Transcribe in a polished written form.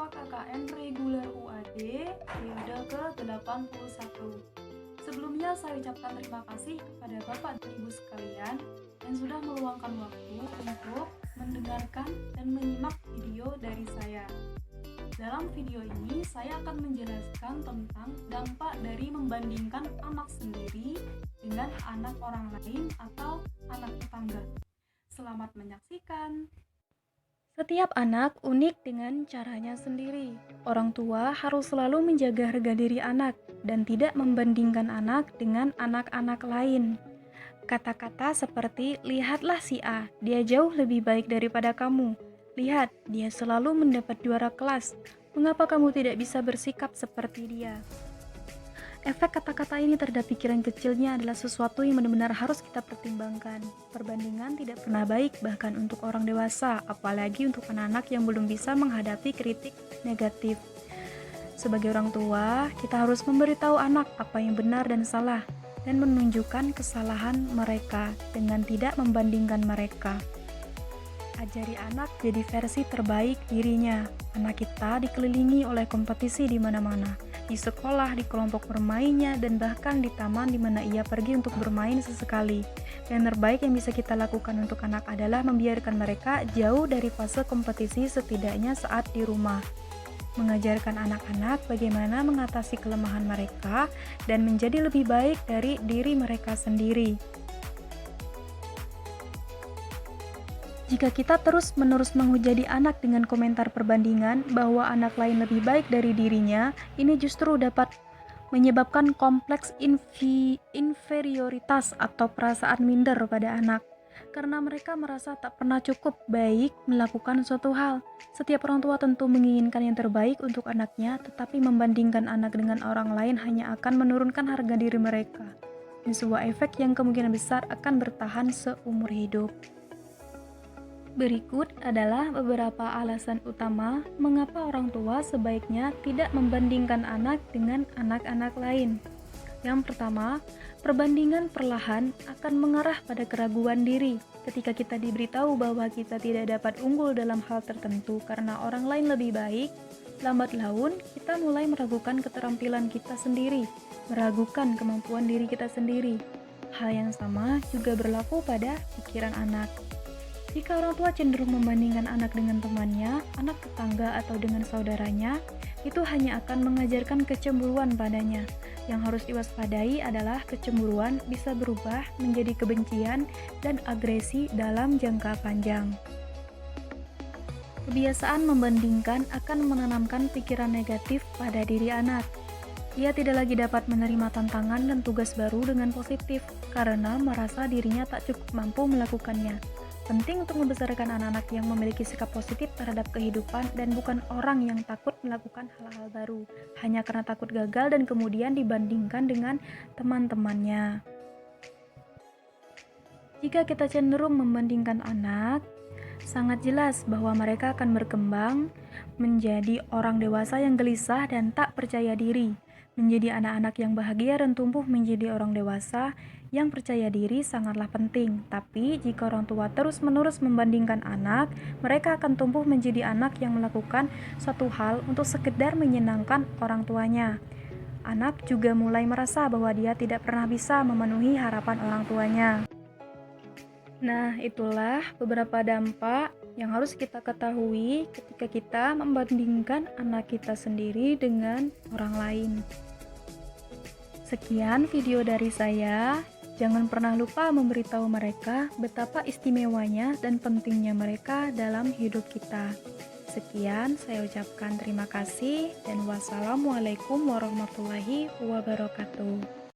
KKN Reguler UAD periode ke-81. Sebelumnya saya ucapkan terima kasih kepada Bapak dan Ibu sekalian yang sudah meluangkan waktu untuk mendengarkan dan menyimak video dari saya. Dalam video ini saya akan menjelaskan tentang dampak dari membandingkan anak sendiri dengan anak orang lain atau anak tetangga. Selamat menyaksikan. Setiap anak unik dengan caranya sendiri. Orang tua harus selalu menjaga harga diri anak dan tidak membandingkan anak dengan anak-anak lain. Kata-kata seperti, lihatlah si A, dia jauh lebih baik daripada kamu. Lihat, dia selalu mendapat juara kelas. Mengapa kamu tidak bisa bersikap seperti dia? Efek kata-kata ini terhadap pikiran kecilnya adalah sesuatu yang benar-benar harus kita pertimbangkan. Perbandingan tidak pernah baik bahkan untuk orang dewasa, apalagi untuk anak-anak yang belum bisa menghadapi kritik negatif. Sebagai orang tua, kita harus memberitahu anak apa yang benar dan salah, dan menunjukkan kesalahan mereka dengan tidak membandingkan mereka. Ajari anak jadi versi terbaik dirinya. Anak kita dikelilingi oleh kompetisi di mana-mana, di sekolah, di kelompok bermainnya, dan bahkan di taman di mana ia pergi untuk bermain sesekali. Yang terbaik yang bisa kita lakukan untuk anak adalah membiarkan mereka jauh dari fase kompetisi setidaknya saat di rumah. Mengajarkan anak-anak bagaimana mengatasi kelemahan mereka dan menjadi lebih baik dari diri mereka sendiri. Jika kita terus-menerus menghujani anak dengan komentar perbandingan bahwa anak lain lebih baik dari dirinya, ini justru dapat menyebabkan kompleks inferioritas atau perasaan minder pada anak. Karena mereka merasa tak pernah cukup baik melakukan suatu hal. Setiap orang tua tentu menginginkan yang terbaik untuk anaknya, tetapi membandingkan anak dengan orang lain hanya akan menurunkan harga diri mereka. Ini sebuah efek yang kemungkinan besar akan bertahan seumur hidup. Berikut adalah beberapa alasan utama mengapa orang tua sebaiknya tidak membandingkan anak dengan anak-anak lain. Yang pertama, perbandingan perlahan akan mengarah pada keraguan diri. Ketika kita diberitahu bahwa kita tidak dapat unggul dalam hal tertentu karena orang lain lebih baik, lambat laun kita mulai meragukan keterampilan kita sendiri, meragukan kemampuan diri kita sendiri. Hal yang sama juga berlaku pada pikiran anak. Jika orang tua cenderung membandingkan anak dengan temannya, anak tetangga, atau dengan saudaranya, itu hanya akan mengajarkan kecemburuan padanya. Yang harus diwaspadai adalah kecemburuan bisa berubah menjadi kebencian dan agresi dalam jangka panjang. Kebiasaan membandingkan akan menanamkan pikiran negatif pada diri anak. Ia tidak lagi dapat menerima tantangan dan tugas baru dengan positif karena merasa dirinya tak cukup mampu melakukannya. Penting untuk membesarkan anak-anak yang memiliki sikap positif terhadap kehidupan dan bukan orang yang takut melakukan hal-hal baru hanya karena takut gagal dan kemudian dibandingkan dengan teman-temannya. Jika kita cenderung membandingkan anak, sangat jelas bahwa mereka akan berkembang menjadi orang dewasa yang gelisah dan tak percaya diri. Menjadi anak-anak yang bahagia dan tumbuh menjadi orang dewasa yang percaya diri sangatlah penting. Tapi jika orang tua terus-menerus membandingkan anak, mereka akan tumbuh menjadi anak yang melakukan suatu hal untuk sekedar menyenangkan orang tuanya. Anak juga mulai merasa bahwa dia tidak pernah bisa memenuhi harapan orang tuanya. Nah, itulah beberapa dampak yang harus kita ketahui ketika kita membandingkan anak kita sendiri dengan orang lain. Sekian video dari saya. Jangan pernah lupa memberitahu mereka betapa istimewanya dan pentingnya mereka dalam hidup kita. Sekian, saya ucapkan terima kasih dan wassalamualaikum warahmatullahi wabarakatuh.